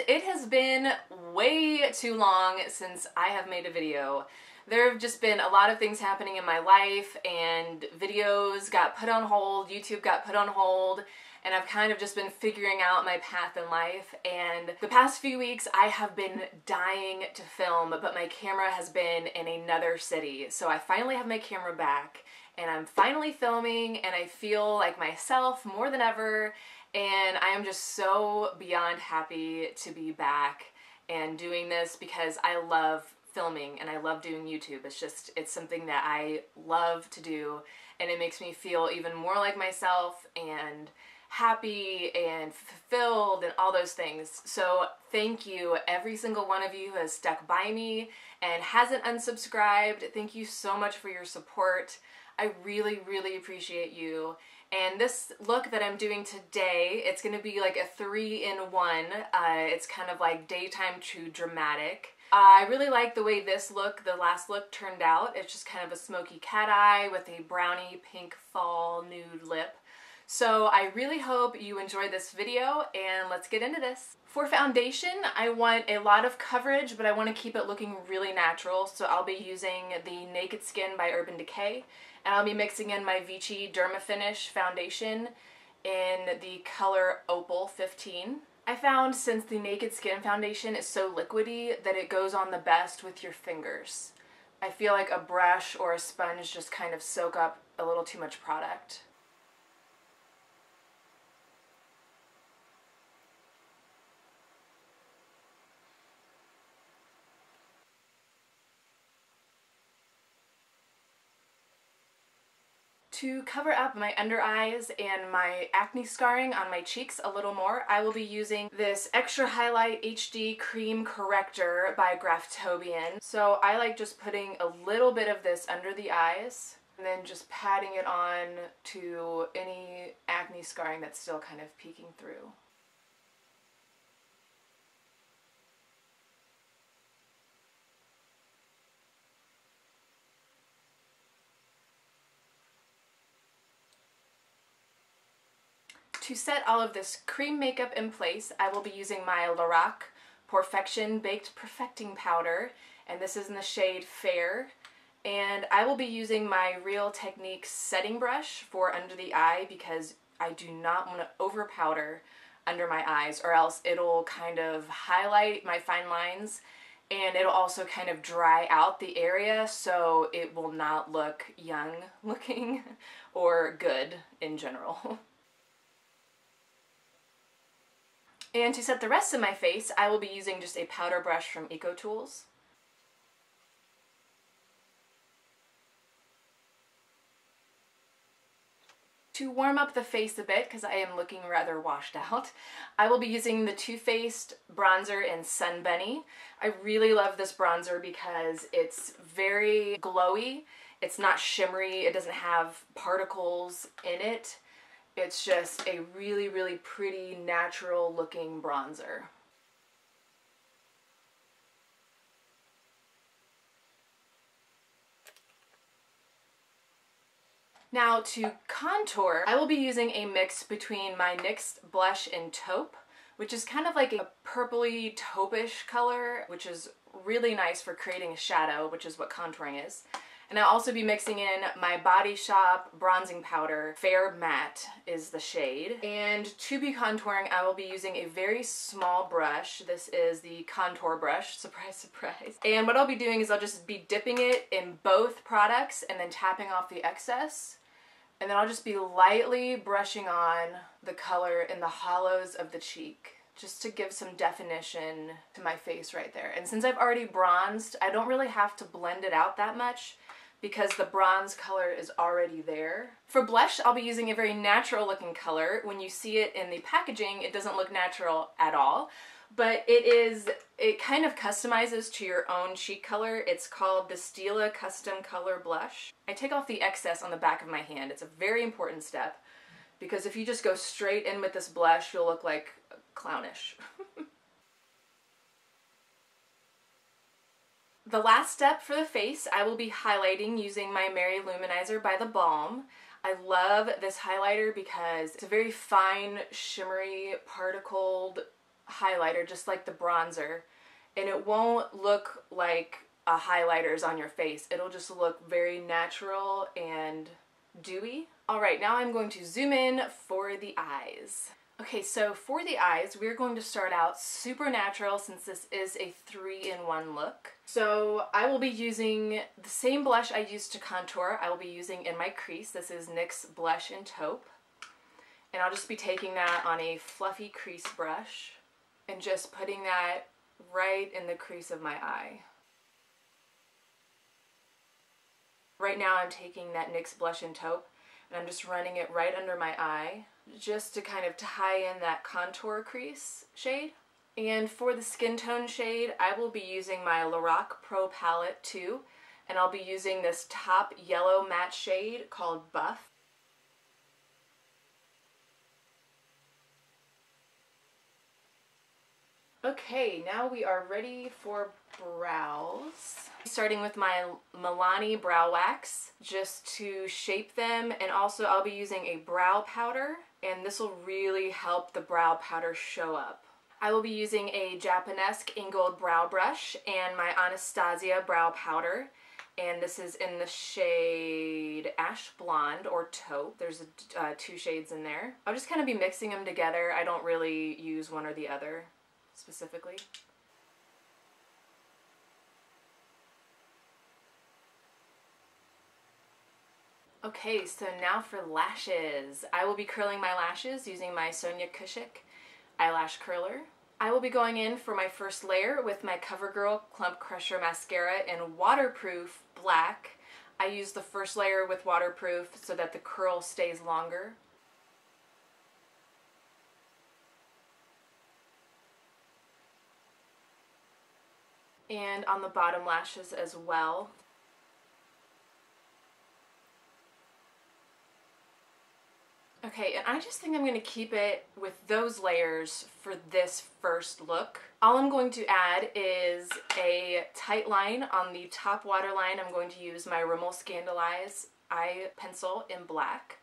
it has been way too long since I have made a video. There have just been a lot of things happening in my life, and videos got put on hold, YouTube got put on hold, and I've kind of just been figuring out my path in life. And the past few weeks I have been dying to film, but my camera has been in another city. So I finally have my camera back and I'm finally filming, and I feel like myself more than ever, and I am just so beyond happy to be back and doing this because I love filming and I love doing YouTube. It's something that I love to do, and it makes me feel even more like myself and happy and fulfilled and all those things. So thank you, every single one of you who has stuck by me and hasn't unsubscribed. Thank you so much for your support. I really, really appreciate you. And this look that I'm doing today, it's going to be like a 3-in-1. It's kind of like daytime to dramatic. I really like the way this look, the last look, turned out. It's just kind of a smoky cat eye with a brownie pink fall nude lip. So I really hope you enjoy this video, and let's get into this. For foundation, I want a lot of coverage, but I want to keep it looking really natural. So I'll be using the Naked Skin by Urban Decay, and I'll be mixing in my Vichy Dermafinish foundation in the color Opal 15. I found since the Naked Skin foundation is so liquidy that it goes on the best with your fingers. I feel like a brush or a sponge just kind of soak up a little too much product. To cover up my under eyes and my acne scarring on my cheeks a little more, I will be using this Extra Highlight HD Cream Corrector by Graftobian. So I like just putting a little bit of this under the eyes and then just patting it on to any acne scarring that's still kind of peeking through. To set all of this cream makeup in place, I will be using my Lorac Porefection Baked Perfecting Powder, and this is in the shade Fair. And I will be using my Real Techniques setting brush for under the eye because I do not want to over powder under my eyes, or else it'll kind of highlight my fine lines, and it'll also kind of dry out the area, so it will not look young looking or good in general. And to set the rest of my face, I will be using just a powder brush from EcoTools. To warm up the face a bit, because I am looking rather washed out, I will be using the Too Faced bronzer in Sun Bunny. I really love this bronzer because it's very glowy, it's not shimmery, it doesn't have particles in it. It's just a really, really pretty, natural looking bronzer. Now to contour, I will be using a mix between my NYX Blush in Taupe, which is kind of like a purpley taupe-ish color, which is really nice for creating a shadow, which is what contouring is. And I'll also be mixing in my Body Shop bronzing powder. Fair Matte is the shade. And to be contouring, I will be using a very small brush. This is the contour brush, surprise, surprise. And what I'll be doing is I'll just be dipping it in both products and then tapping off the excess. And then I'll just be lightly brushing on the color in the hollows of the cheek, just to give some definition to my face right there. And since I've already bronzed, I don't really have to blend it out that much because the bronze color is already there. For blush, I'll be using a very natural looking color. When you see it in the packaging, it doesn't look natural at all, but it kind of customizes to your own cheek color. It's called the Stila Custom Color Blush. I take off the excess on the back of my hand. It's a very important step because if you just go straight in with this blush, you'll look like clownish. The last step for the face, I will be highlighting using my Lou-man-izer by the Balm. I love this highlighter because it's a very fine, shimmery, particled highlighter, just like the bronzer, and it won't look like a highlighter's on your face. It'll just look very natural and dewy. Alright, now I'm going to zoom in for the eyes. Okay, so for the eyes, we're going to start out super natural since this is a 3-in-1 look. So I will be using the same blush I used to contour. I will be using in my crease. This is NYX Blush in Taupe. And I'll just be taking that on a fluffy crease brush and just putting that right in the crease of my eye. Right now I'm taking that NYX Blush in Taupe and I'm just running it right under my eye just to kind of tie in that contour crease shade. And for the skin tone shade, I will be using my Lorac Pro palette too, and I'll be using this top yellow matte shade called Buff. Okay, now we are ready for brows. Starting with my Milani Brow Wax just to shape them, and also I'll be using a brow powder, and this will really help the brow powder show up. I will be using a Japonesque Ingold brow brush and my Anastasia brow powder, and this is in the shade Ash Blonde or Taupe. There's 2 shades in there. I'll just kind of be mixing them together. I don't really use one or the other specifically. Okay, so now for lashes. I will be curling my lashes using my SONIA KASHUK eyelash curler. I will be going in for my first layer with my Covergirl Clump Crusher Mascara in Waterproof Black. I use the first layer with waterproof so that the curl stays longer. And on the bottom lashes as well. Okay, and I just think I'm going to keep it with those layers for this first look. All I'm going to add is a tight line on the top waterline. I'm going to use my RIMMEL SCANDELEYES eye pencil in black.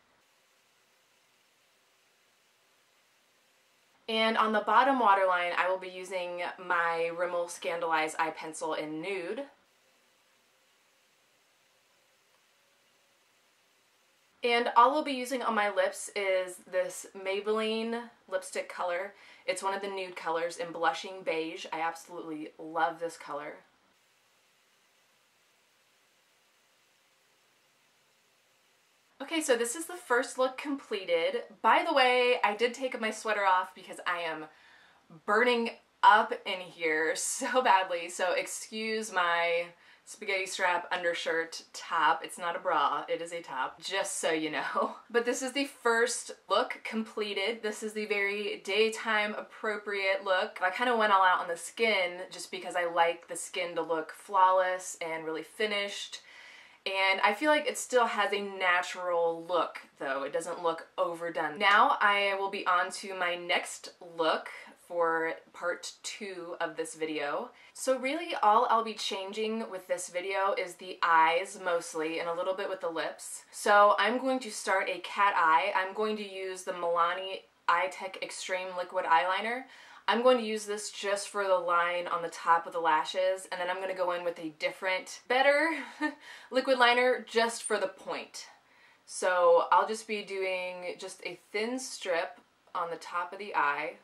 And on the bottom waterline, I will be using my RIMMEL SCANDELEYES eye pencil in Nude. And all I'll be using on my lips is this Maybelline lipstick color. It's one of the nude colors in Blushing Beige. I absolutely love this color. Okay, so this is the first look completed. By the way, I did take my sweater off because I am burning up in here so badly, so excuse my spaghetti strap undershirt top. It's not a bra, it is a top, just so you know. But this is the first look completed. This is the very daytime appropriate look. I kind of went all out on the skin just because I like the skin to look flawless and really finished. And I feel like it still has a natural look though. It doesn't look overdone. Now I will be on to my next look for part 2 of this video. So really all I'll be changing with this video is the eyes mostly and a little bit with the lips. So I'm going to start a cat eye. I'm going to use the Milani Eye-Tech Extreme Liquid Eyeliner. I'm going to use this just for the line on the top of the lashes, and then I'm going to go in with a different, better liquid liner just for the point. So I'll just be doing just a thin strip on the top of the eye.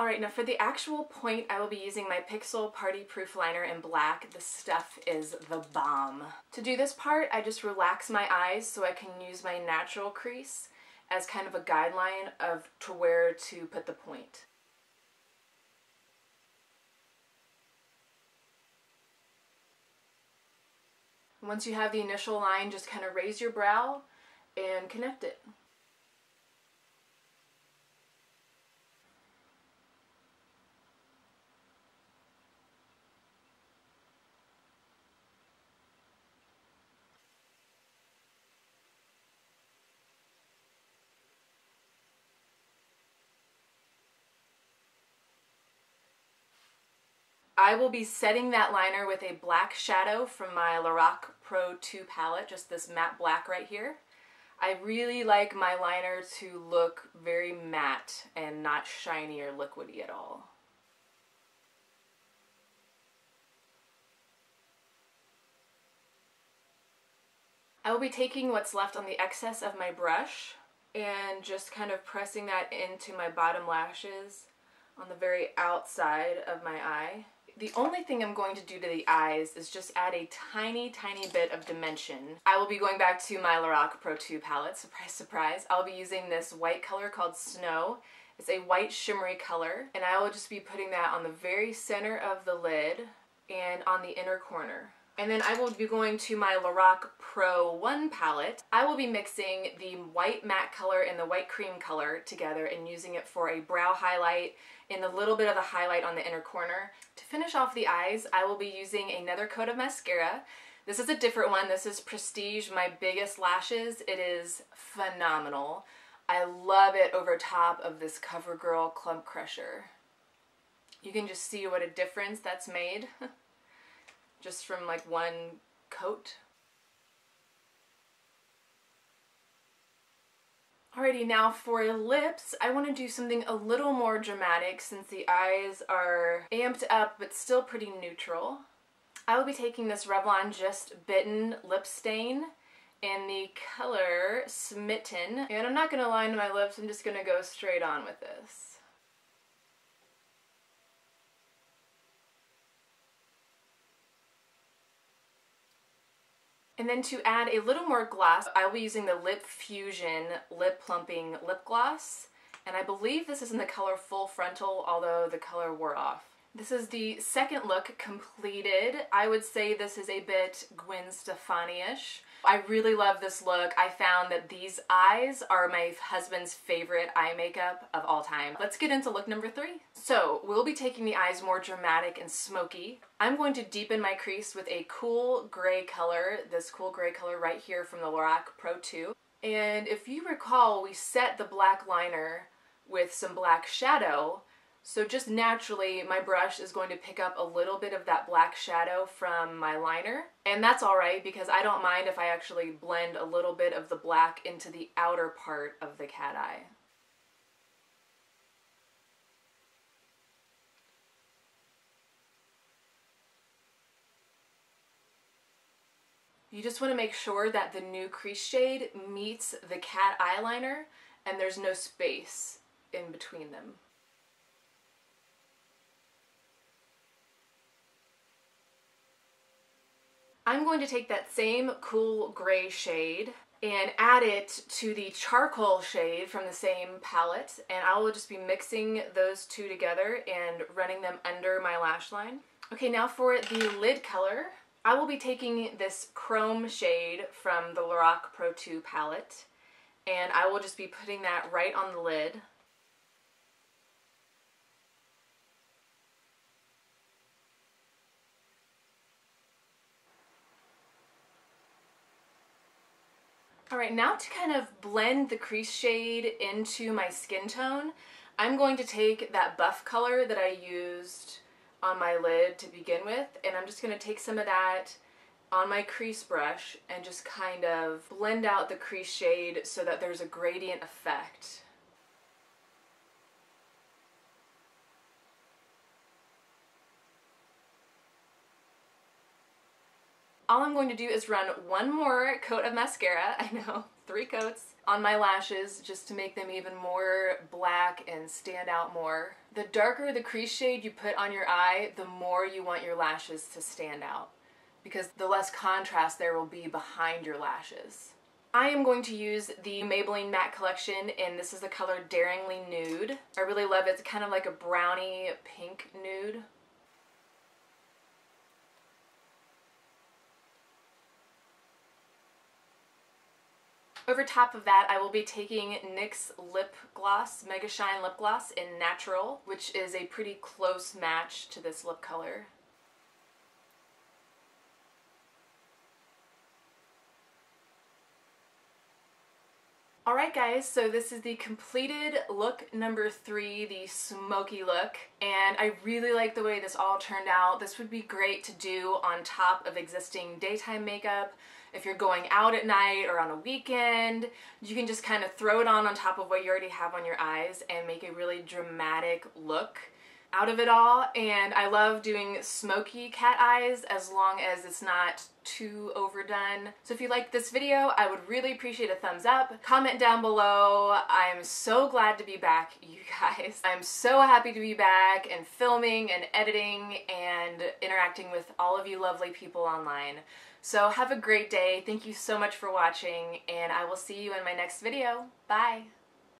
Alright, now for the actual point, I will be using my Pixel Party Proof Liner in black. The stuff is the bomb. To do this part, I just relax my eyes so I can use my natural crease as kind of a guideline of to where to put the point. Once you have the initial line, just kind of raise your brow and connect it. I will be setting that liner with a black shadow from my Lorac Pro 2 palette, just this matte black right here. I really like my liner to look very matte and not shiny or liquidy at all. I will be taking what's left on the excess of my brush and just kind of pressing that into my bottom lashes on the very outside of my eye. The only thing I'm going to do to the eyes is just add a tiny, tiny bit of dimension. I will be going back to my Lorac Pro 2 palette, surprise, surprise. I'll be using this white color called Snow. It's a white shimmery color, and I will just be putting that on the very center of the lid and on the inner corner. And then I will be going to my Lorac Pro 1 palette. I will be mixing the white matte color and the white cream color together and using it for a brow highlight and a little bit of a highlight on the inner corner. To finish off the eyes, I will be using another coat of mascara. This is a different one. This is Prestige, my biggest lashes. It is phenomenal. I love it over top of this CoverGirl Clump Crusher. You can just see what a difference that's made. Just from like one coat. Alrighty, now for lips, I want to do something a little more dramatic since the eyes are amped up but still pretty neutral. I will be taking this Revlon Just Bitten lip stain in the color Smitten. And I'm not going to line my lips, I'm just going to go straight on with this. And then to add a little more gloss, I will be using the Lip Fusion Lip Plumping Lip Gloss. And I believe this is in the color Full Frontal, although the color wore off. This is the second look completed. I would say this is a bit Gwen Stefani-ish. I really love this look. I found that these eyes are my husband's favorite eye makeup of all time. Let's get into look number 3. So we'll be taking the eyes more dramatic and smoky. I'm going to deepen my crease with a cool gray color, this cool gray color right here from the Lorac Pro 2. And if you recall, we set the black liner with some black shadow. So just naturally, my brush is going to pick up a little bit of that black shadow from my liner. And that's alright because I don't mind if I actually blend a little bit of the black into the outer part of the cat eye. You just want to make sure that the new crease shade meets the cat eyeliner and there's no space in between them. I'm going to take that same cool gray shade and add it to the charcoal shade from the same palette, and I will just be mixing those two together and running them under my lash line. Okay, now for the lid color, I will be taking this Chrome shade from the Lorac Pro 2 palette, and I will just be putting that right on the lid. Alright, now to kind of blend the crease shade into my skin tone, I'm going to take that buff color that I used on my lid to begin with, and I'm just going to take some of that on my crease brush and just kind of blend out the crease shade so that there's a gradient effect. All I'm going to do is run one more coat of mascara, I know, 3 coats, on my lashes just to make them even more black and stand out more. The darker the crease shade you put on your eye, the more you want your lashes to stand out, because the less contrast there will be behind your lashes. I am going to use the Maybelline Matte Collection, and this is the color Daringly Nude. I really love it. It's kind of like a brownie pink nude. Over top of that, I will be taking NYX Lip Gloss, Mega Shine Lip Gloss in Natural, which is a pretty close match to this lip color. Alright guys, so this is the completed look number 3, the smoky look, and I really like the way this all turned out. This would be great to do on top of existing daytime makeup. If you're going out at night or on a weekend, you can just kind of throw it on top of what you already have on your eyes and make a really dramatic look out of it all. And I love doing smoky cat eyes as long as it's not too overdone. So if you like this video, I would really appreciate a thumbs up. Comment down below. I'm so glad to be back, you guys. I'm so happy to be back and filming and editing and interacting with all of you lovely people online. So have a great day. Thank you so much for watching, and I will see you in my next video. Bye!